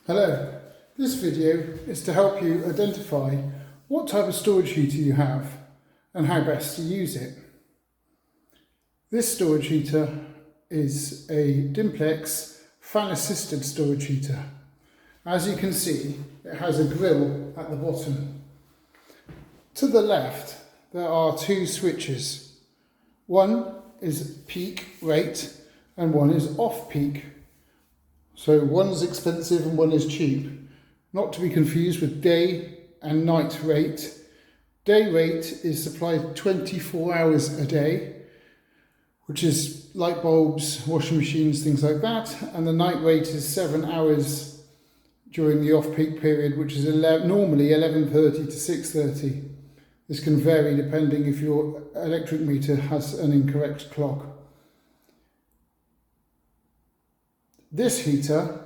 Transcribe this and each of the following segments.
Hello, this video is to help you identify what type of storage heater you have and how best to use it. This storage heater is a Dimplex fan assisted storage heater. As you can see, it has a grill at the bottom. To the left there are two switches. One is peak rate and one is off peak. So one's expensive and one is cheap. Not to be confused with day and night rate. Day rate is supplied 24 hours a day, which is light bulbs, washing machines, things like that. And the night rate is 7 hours during the off-peak period, which is normally 11:30 to 6:30. This can vary depending if your electric meter has an incorrect clock. This heater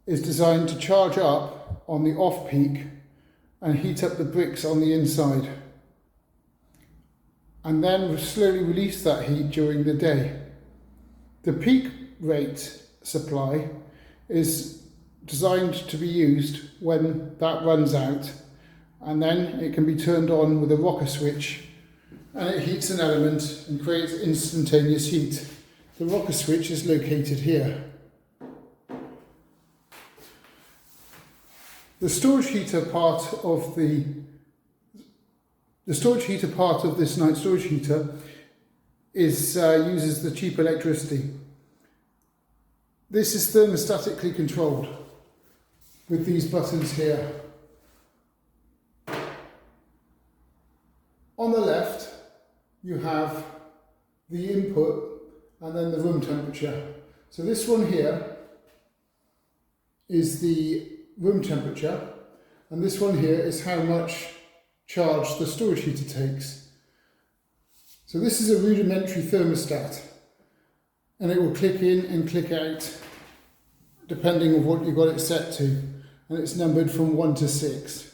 is designed to charge up on the off-peak and heat up the bricks on the inside, and then slowly release that heat during the day. The peak rate supply is designed to be used when that runs out, and then it can be turned on with a rocker switch and it heats an element and creates instantaneous heat. The rocker switch is located here. The storage heater part of this night storage heater uses the cheap electricity. This is thermostatically controlled with these buttons here. On the left you have the input and then the room temperature. So this one here is the room temperature, and this one here is how much charge the storage heater takes. So this is a rudimentary thermostat, and it will click in and click out depending on what you've got it set to, and it's numbered from 1 to 6.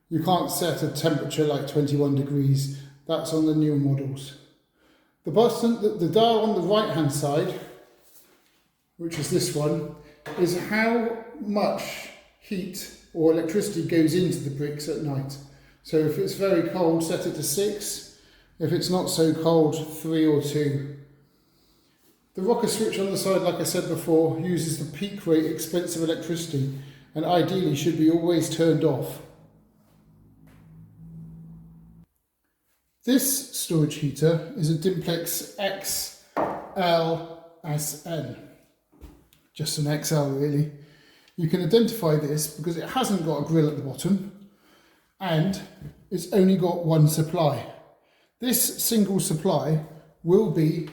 You can't set a temperature like 21 degrees, that's on the newer models. The dial on the right hand side, which is this one, is how much heat or electricity goes into the bricks at night. So if it's very cold, set it to 6. If it's not so cold, 3 or 2. The rocker switch on the side, like I said before, uses the peak rate expensive electricity and ideally should be always turned off. This storage heater is a Dimplex XLSN. Just an XL really. You can identify this because it hasn't got a grill at the bottom and it's only got one supply. This single supply will be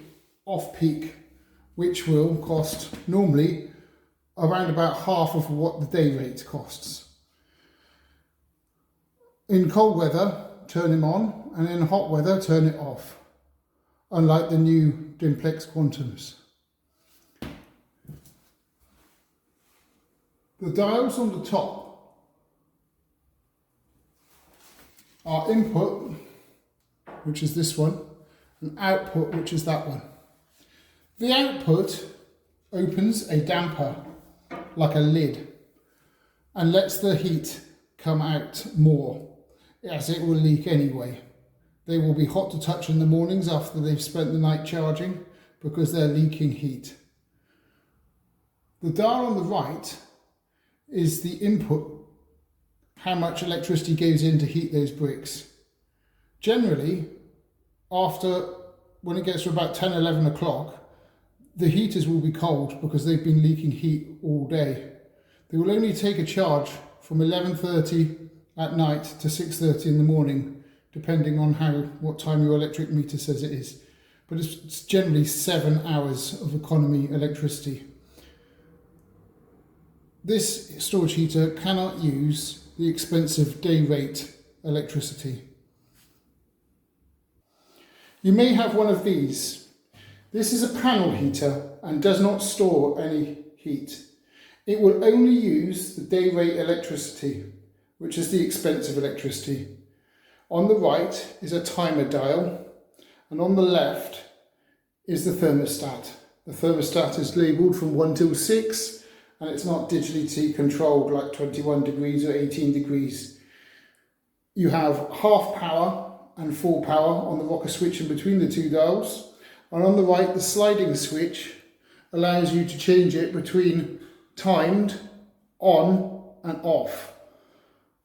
off-peak, which will cost normally around about half of what the day rate costs. In cold weather, turn them on, and in hot weather, turn it off, unlike the new Dimplex Quantums. The dials on the top are input, which is this one, and output, which is that one. The output opens a damper, like a lid, and lets the heat come out more, as it will leak anyway. They will be hot to touch in the mornings after they've spent the night charging because they're leaking heat. The dial on the right is the input, how much electricity goes in to heat those bricks. Generally, when it gets to about 10, 11 o'clock, the heaters will be cold because they've been leaking heat all day. They will only take a charge from 11:30 at night to 6:30 in the morning, depending on what time your electric meter says it is. But it's generally 7 hours of economy electricity. This storage heater cannot use the expensive day rate electricity. You may have one of these. This is a panel heater and does not store any heat. It will only use the day rate electricity, which is the expensive electricity. On the right is a timer dial, and on the left is the thermostat. The thermostat is labelled from 1 till 6, and it's not digitally controlled like 21 degrees or 18 degrees. You have half power and full power on the rocker switch in between the two dials, and on the right the sliding switch allows you to change it between timed, on and off.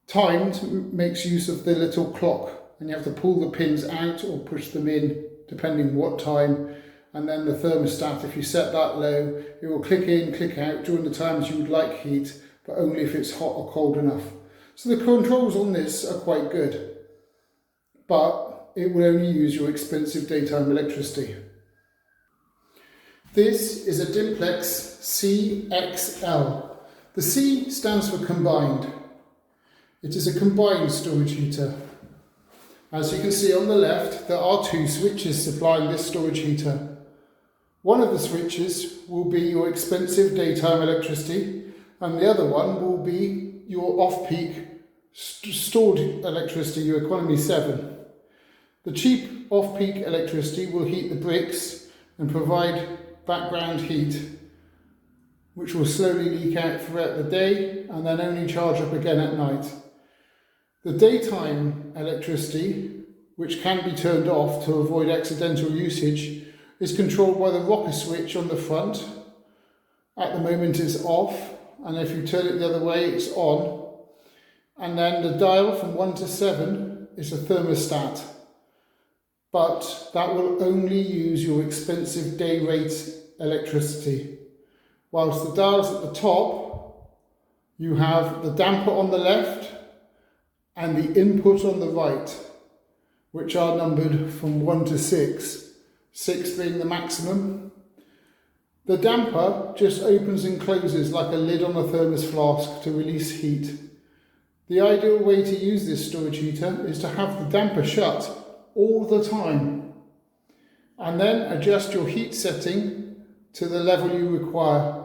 Timed makes use of the little clock, and you have to pull the pins out or push them in depending what time, and then the thermostat, if you set that low, it will click in, click out during the times you would like heat, but only if it's hot or cold enough. So the controls on this are quite good, but it will only use your expensive daytime electricity. This is a Dimplex CXL. The C stands for combined. It is a combined storage heater. As you can see on the left, there are two switches supplying this storage heater. One of the switches will be your expensive daytime electricity, and the other one will be your off-peak stored electricity, your economy 7. The cheap off-peak electricity will heat the bricks and provide background heat, which will slowly leak out throughout the day and then only charge up again at night. The daytime electricity, which can be turned off to avoid accidental usage, is controlled by the rocker switch on the front. At the moment it's off, and if you turn it the other way it's on. And then the dial from 1 to 7 is a thermostat, but that will only use your expensive day rate electricity. Whilst the dials at the top, you have the damper on the left and the input on the right, which are numbered from 1 to 6, 6 being the maximum. The damper just opens and closes like a lid on a thermos flask to release heat. The ideal way to use this storage heater is to have the damper shut all the time, and then adjust your heat setting to the level you require.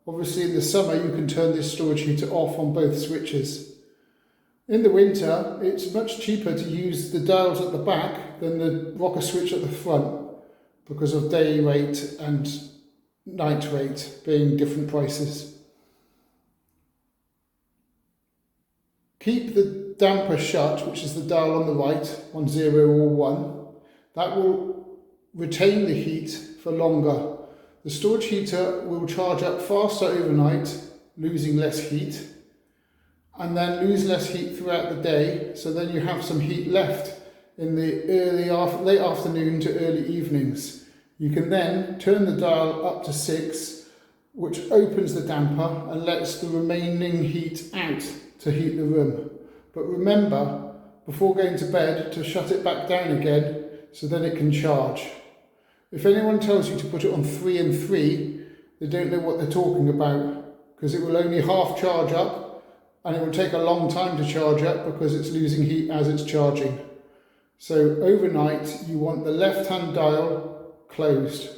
Obviously in the summer you can turn this storage heater off on both switches. In the winter it's much cheaper to use the dials at the back than the rocker switch at the front because of day rate and night rate being different prices. Keep the damper shut, which is the dial on the right, on 0 or 1. That will retain the heat for longer. The storage heater will charge up faster overnight, losing less heat, and then lose less heat throughout the day, so then you have some heat left in the late afternoon to early evenings. You can then turn the dial up to 6, which opens the damper and lets the remaining heat out to heat the room. But remember, before going to bed, to shut it back down again so then it can charge. If anyone tells you to put it on 3 and 3, they don't know what they're talking about, because it will only half charge up and it will take a long time to charge up because it's losing heat as it's charging. So overnight you want the left-hand dial closed,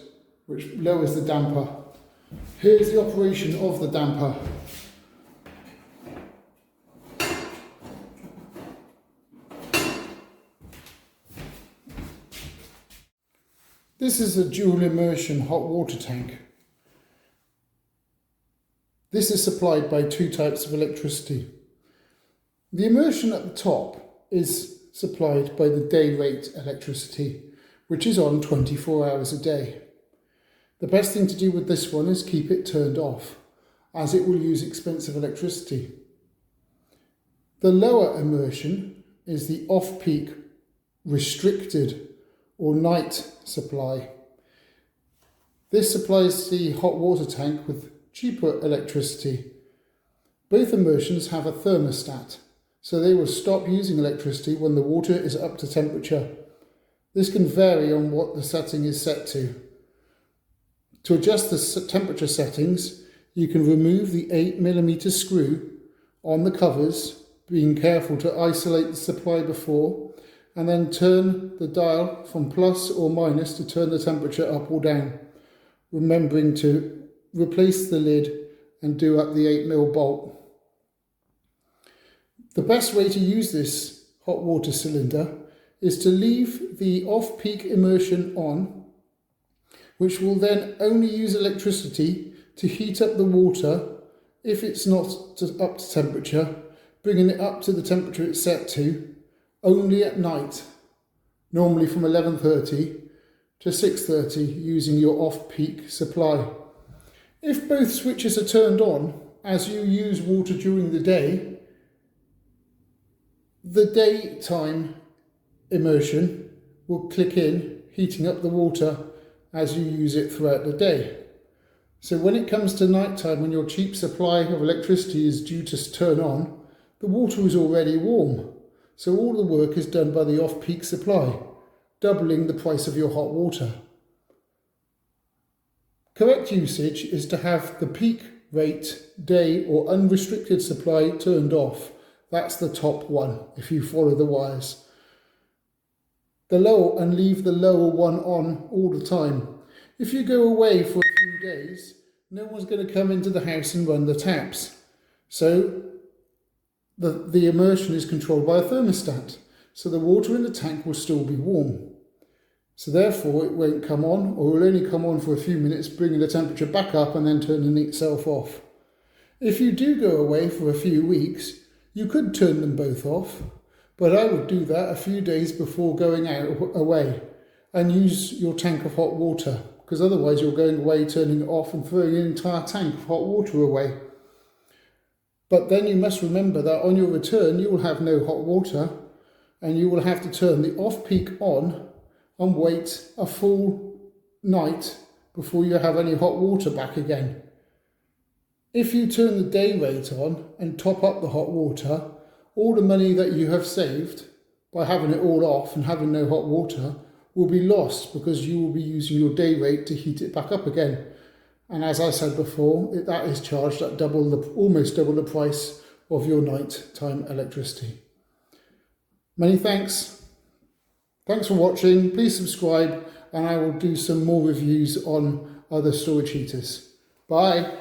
which lowers the damper. Here's the operation of the damper. This is a dual immersion hot water tank. This is supplied by two types of electricity. The immersion at the top is supplied by the day rate electricity, which is on 24 hours a day. The best thing to do with this one is keep it turned off, as it will use expensive electricity. The lower immersion is the off-peak restricted or night supply. This supplies the hot water tank with cheaper electricity. Both immersions have a thermostat, so they will stop using electricity when the water is up to temperature. This can vary on what the setting is set to. To adjust the temperature settings, you can remove the 8mm screw on the covers, being careful to isolate the supply before, and then turn the dial from plus or minus to turn the temperature up or down, remembering to replace the lid and do up the 8mm bolt. The best way to use this hot water cylinder is to leave the off-peak immersion on, which will then only use electricity to heat up the water if it's not up to temperature, bringing it up to the temperature it's set to only at night, normally from 11:30 to 6:30 using your off-peak supply. If both switches are turned on as you use water during the day, the daytime immersion will click in, heating up the water as you use it throughout the day. So when it comes to night time, when your cheap supply of electricity is due to turn on, the water is already warm. So all the work is done by the off-peak supply, doubling the price of your hot water. Correct usage is to have the peak rate, day or unrestricted supply turned off. That's the top one if you follow the wires. And leave the lower one on all the time. If you go away for a few days, no one's going to come into the house and run the taps. So the immersion is controlled by a thermostat. So the water in the tank will still be warm. So therefore it won't come on, or will only come on for a few minutes, bringing the temperature back up and then turning itself off. If you do go away for a few weeks, you could turn them both off, but I would do that a few days before going away and use your tank of hot water, because otherwise you're going away, turning it off and throwing an entire tank of hot water away. But then you must remember that on your return you will have no hot water, and you will have to turn the off-peak on and wait a full night before you have any hot water back again. If you turn the day rate on and top up the hot water, all the money that you have saved by having it all off and having no hot water will be lost, because you will be using your day rate to heat it back up again. And as I said before, that is charged at almost double the price of your nighttime electricity. Many thanks. Thanks for watching. Please subscribe, and I will do some more reviews on other storage heaters. Bye.